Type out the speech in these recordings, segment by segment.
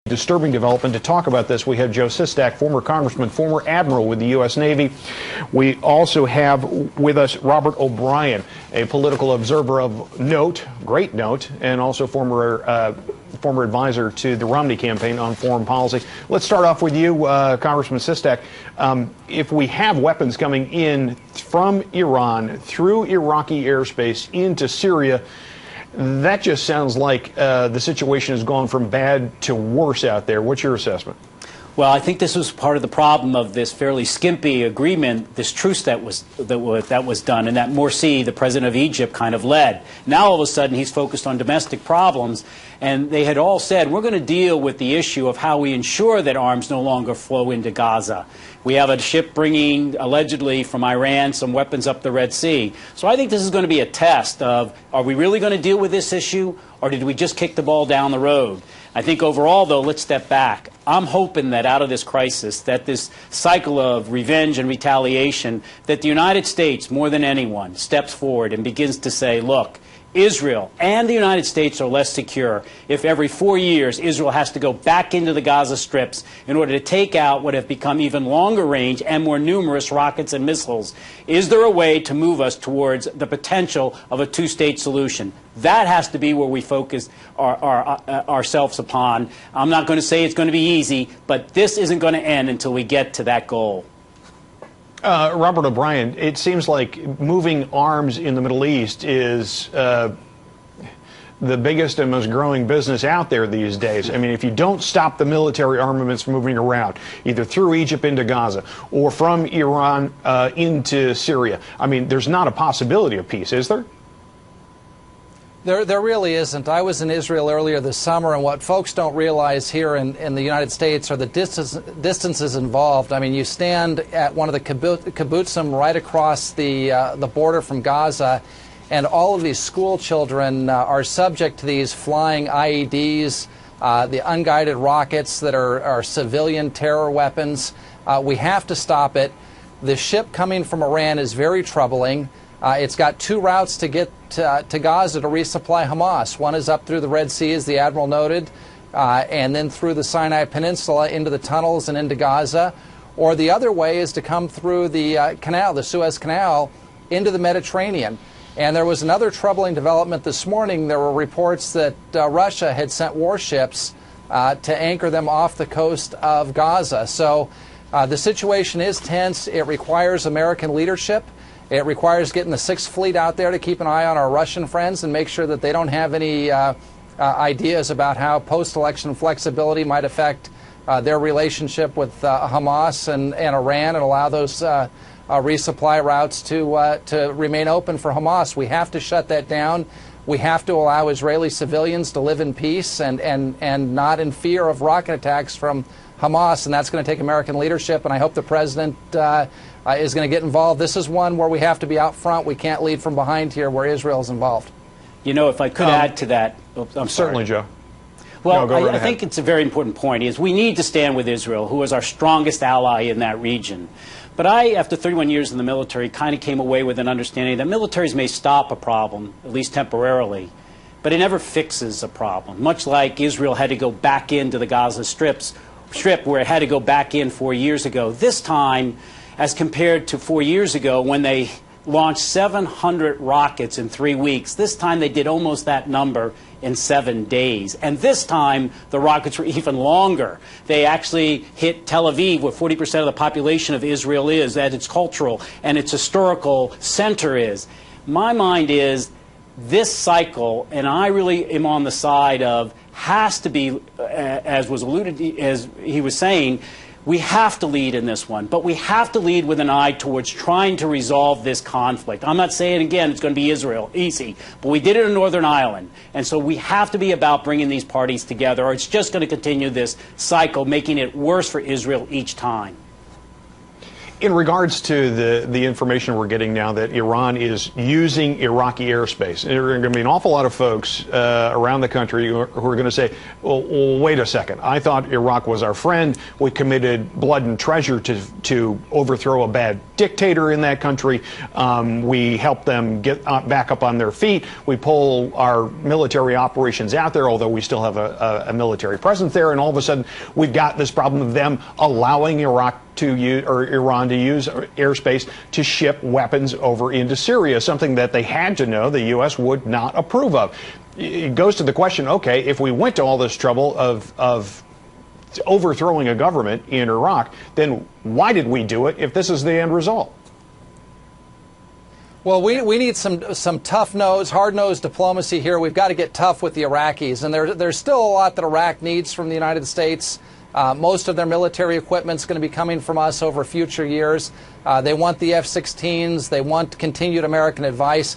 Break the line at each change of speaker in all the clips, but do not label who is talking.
Disturbing development. To talk about this, we have Joe Sistak, former congressman, former admiral with the U.S. Navy. We also have with us Robert O'Brien, a political observer of note, great note, and also former advisor to the Romney campaign on foreign policy. Let's start off with you, Congressman Sistak. If we have weapons coming in from Iran through Iraqi airspace into Syria, that just sounds like the situation has gone from bad to worse out there. What's your assessment?
Well, I think this was part of the problem of this fairly skimpy agreement, this truce that was done, and that Morsi, the president of Egypt, kind of led. Now, all of a sudden, he's focused on domestic problems, and they had all said, we're going to deal with the issue of how we ensure that arms no longer flow into Gaza. We have a ship bringing, allegedly, from Iran, some weapons up the Red Sea. So I think this is going to be a test of, are we really going to deal with this issue, or did we just kick the ball down the road? I think overall, though, let's step back. I'm hoping that out of this crisis, that this cycle of revenge and retaliation, that the United States, more than anyone, steps forward and begins to say, look, Israel and the United States are less secure if every 4 years Israel has to go back into the Gaza strips in order to take out what have become even longer range and more numerous rockets and missiles. Is there a way to move us towards the potential of a two-state solution? That has to be where we focus ourselves upon. I'm not going to say it's going to be easy, but this isn't going to end until we get to that goal.
Robert O'Brien, it seems like moving arms in the Middle East is the biggest and most growing business out there these days. I mean, if you don't stop the military armaments moving around, either through Egypt into Gaza or from Iran into Syria, I mean, there's not a possibility of peace, is there?
There really isn't. I was in Israel earlier this summer, and what folks don't realize here in the United States are the distances involved. I mean, you stand at one of the kibbutzim right across the border from Gaza, and all of these school children are subject to these flying IEDs, the unguided rockets that are civilian terror weapons. We have to stop it. The ship coming from Iran is very troubling. It's got two routes to get to Gaza to resupply Hamas. One is up through the Red Sea, as the Admiral noted, and then through the Sinai Peninsula into the tunnels and into Gaza. Or the other way is to come through the canal, the Suez Canal, into the Mediterranean. And there was another troubling development this morning. There were reports that Russia had sent warships to anchor them off the coast of Gaza. So the situation is tense. It requires American leadership. It requires getting the Sixth Fleet out there to keep an eye on our Russian friends and make sure that they don't have any ideas about how post-election flexibility might affect their relationship with Hamas and Iran, and allow those resupply routes to remain open for Hamas. We have to shut that down. We have to allow Israeli civilians to live in peace and not in fear of rocket attacks from Hamas, and that's going to take American leadership, and I hope the President is going to get involved. This is one where we have to be out front. We can't lead from behind here where Israel is involved.
You know, if I could add to that. I'm
certainly, Joe.
Well, no, I think it's a very important point, is we need to stand with Israel, who is our strongest ally in that region. But I, after 31 years in the military, kind of came away with an understanding that militaries may stop a problem, at least temporarily, but it never fixes a problem, much like Israel had to go back into the Gaza Strip where it had to go back in 4 years ago. This time, as compared to 4 years ago when they launched 700 rockets in 3 weeks, this time they did almost that number in 7 days. And this time, the rockets were even longer. They actually hit Tel Aviv, where 40% of the population of Israel is, that its cultural and its historical center is. My mind is this cycle, and I really am on the side of, has to be, as was alluded to, as he was saying, we have to lead in this one, but we have to lead with an eye towards trying to resolve this conflict. I'm not saying, again, it's going to be Israel, easy, but we did it in Northern Ireland, and so we have to be about bringing these parties together, or it's just going to continue this cycle, making it worse for Israel each time.
In regards to the information we're getting now that Iran is using Iraqi airspace, there are going to be an awful lot of folks around the country who are going to say, well, wait a second, I thought Iraq was our friend. We committed blood and treasure to overthrow a bad dictator in that country. We helped them get back up on their feet. We pull our military operations out there, although we still have a military presence there, and all of a sudden we've got this problem of them allowing Iraq to use, or Iran to use airspace to ship weapons over into Syria, something that they had to know the U.S. would not approve of. It goes to the question, okay, if we went to all this trouble of overthrowing a government in Iraq, then why did we do it if this is the end result?
Well, we need some tough-nosed, hard-nosed diplomacy here. We've got to get tough with the Iraqis, and there's still a lot that Iraq needs from the United States. Most of their military equipment is going to be coming from us over future years. They want the F-16s. They want continued American advice.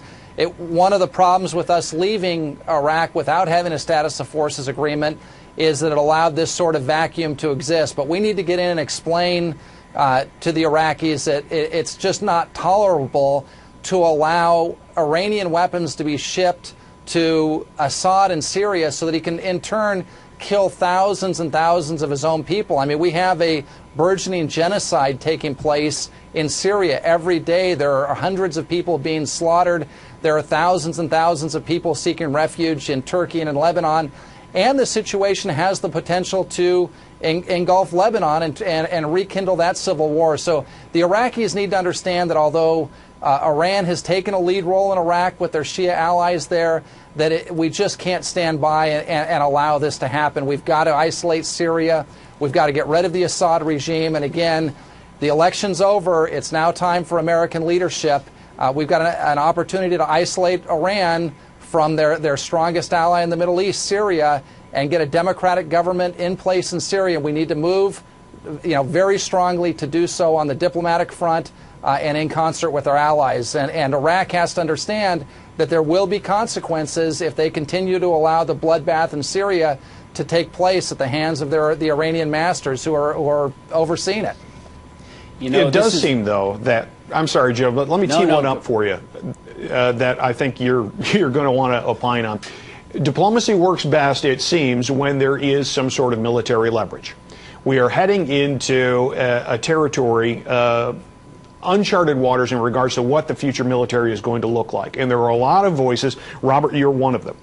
One of the problems with us leaving Iraq without having a status of forces agreement is that it allowed this sort of vacuum to exist. But we need to get in and explain to the Iraqis that it's just not tolerable to allow Iranian weapons to be shipped to Assad in Syria so that he can in turn kill thousands and thousands of his own people. I mean, we have a burgeoning genocide taking place in Syria. Every day there are hundreds of people being slaughtered. There are thousands and thousands of people seeking refuge in Turkey and in Lebanon. And the situation has the potential to engulf Lebanon and rekindle that civil war. So the Iraqis need to understand that although Iran has taken a lead role in Iraq with their Shia allies there, that we just can't stand by and allow this to happen. We've got to isolate Syria. We've got to get rid of the Assad regime. And again, the election's over. It's now time for American leadership. We've got an opportunity to isolate Iran from their strongest ally in the Middle East, Syria, and get a democratic government in place in Syria. We need to move, very strongly to do so on the diplomatic front and in concert with our allies. And Iraq has to understand that there will be consequences if they continue to allow the bloodbath in Syria to take place at the hands of the Iranian masters who are overseeing it.
It does seem, though, that, I'm sorry, Joe, but let me tee one up for you that I think you're going to want to opine on. Diplomacy works best, it seems, when there is some sort of military leverage. We are heading into a territory, uncharted waters in regards to what the future military is going to look like. And there are a lot of voices, Robert, you're one of them,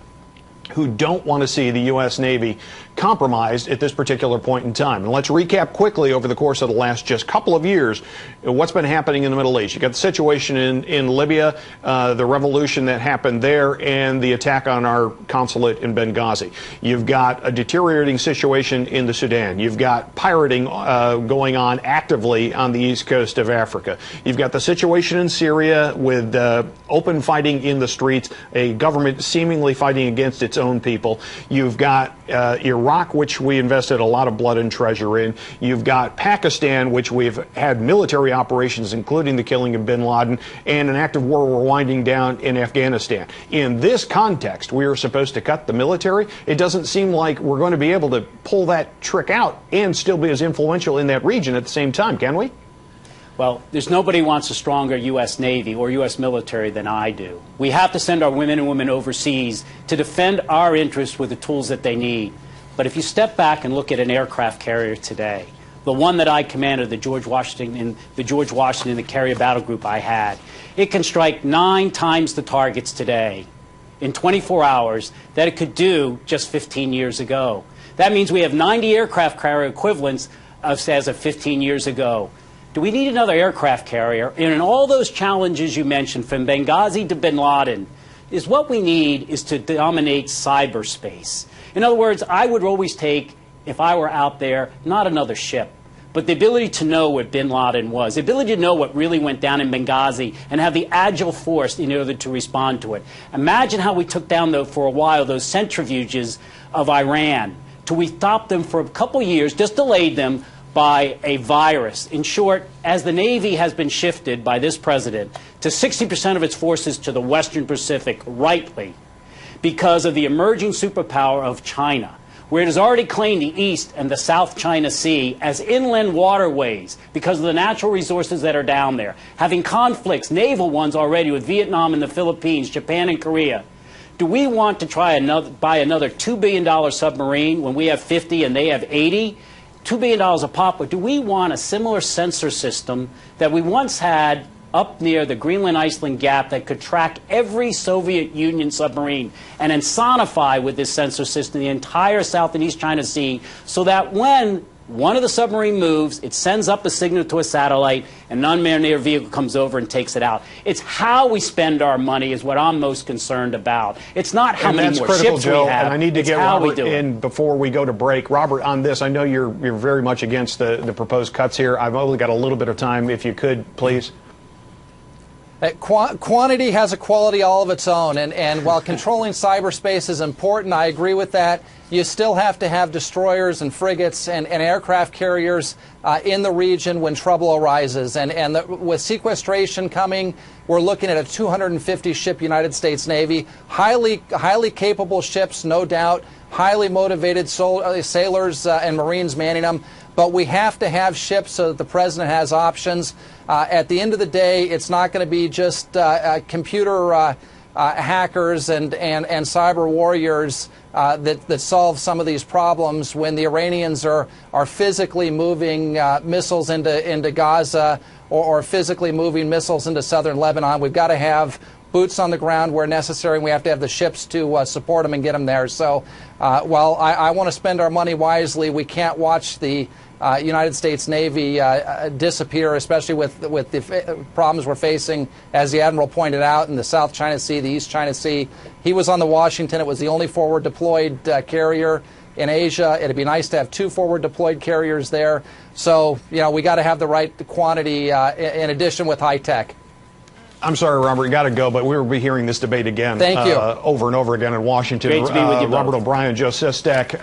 who don't want to see the U.S. Navy compromised at this particular point in time. And let's recap quickly over the course of the last just couple of years what's been happening in the Middle East. You got the situation in Libya, the revolution that happened there, and the attack on our consulate in Benghazi. You've got a deteriorating situation in the Sudan. You've got pirating going on actively on the east coast of Africa. You've got the situation in Syria with open fighting in the streets, a government seemingly fighting against its own people. You've got Iraq, which we invested a lot of blood and treasure in. You've got Pakistan, which we've had military operations, including the killing of bin Laden, and an active war we're winding down in Afghanistan. In this context, we are supposed to cut the military. It doesn't seem like we're going to be able to pull that trick out and still be as influential in that region at the same time, can we?
Well, there's nobody who wants a stronger U.S. Navy or U.S. military than I do. We have to send our women and women overseas to defend our interests with the tools that they need. But if you step back and look at an aircraft carrier today, the one that I commanded, the George Washington, the carrier battle group I had, it can strike 9 times the targets today in 24 hours that it could do just 15 years ago. That means we have 90 aircraft carrier equivalents as of 15 years ago. Do we need another aircraft carrier? And in all those challenges you mentioned, from Benghazi to bin Laden, is what we need is to dominate cyberspace. In other words, I would always take, if I were out there, not another ship, but the ability to know what bin Laden was, the ability to know what really went down in Benghazi and have the agile force in order to respond to it. Imagine how we took down, though, for a while, those centrifuges of Iran, till we stopped them for a couple years, just delayed them, by a virus. In short, as the Navy has been shifted by this president to 60% of its forces to the Western Pacific, rightly, because of the emerging superpower of China, where it has already claimed the East and the South China Sea as inland waterways because of the natural resources that are down there, having conflicts, naval ones already with Vietnam and the Philippines, Japan and Korea. Do we want to try buy another $2 billion submarine when we have 50 and they have 80? $2 billion a pop, or do we want a similar sensor system that we once had up near the Greenland-Iceland gap that could track every Soviet Union submarine and insonify with this sensor system the entire South and East China Sea, so that when one of the submarine moves, it sends up a signal to a satellite, and an unmanned air vehicle comes over and takes it out. It's how we spend our money is what I'm most concerned about. It's not how many more ships we have.
And I need to get Robert in before we go to break. Robert, on this, I know you're very much against the proposed cuts here. I've only got a little bit of time. If you could, please.
Quantity has a quality all of its own, and while controlling cyberspace is important, I agree with that, you still have to have destroyers and frigates and aircraft carriers in the region when trouble arises. With sequestration coming, we're looking at a 250-ship United States Navy, highly capable ships, no doubt, highly motivated sailors and Marines manning them. But we have to have ships so that the president has options. At the end of the day, it's not going to be just computer hackers and cyber warriors that solve some of these problems when the Iranians are physically moving missiles into Gaza or physically moving missiles into southern Lebanon. We've got to have boots on the ground where necessary, and we have to have the ships to support them and get them there. So while I want to spend our money wisely, we can't watch the United States Navy disappear, especially with the problems we're facing, as the Admiral pointed out, in the South China Sea, the East China Sea. He was on the Washington. It was the only forward deployed carrier in Asia. It'd be nice to have 2 forward deployed carriers there. So, you know, we got to have the right quantity in addition with high tech.
I'm sorry, Robert, you got to go, but we will be hearing this debate again.
Thank you.
Over and over again in Washington.
Great to be with you both.
Robert O'Brien, Joe Sestak.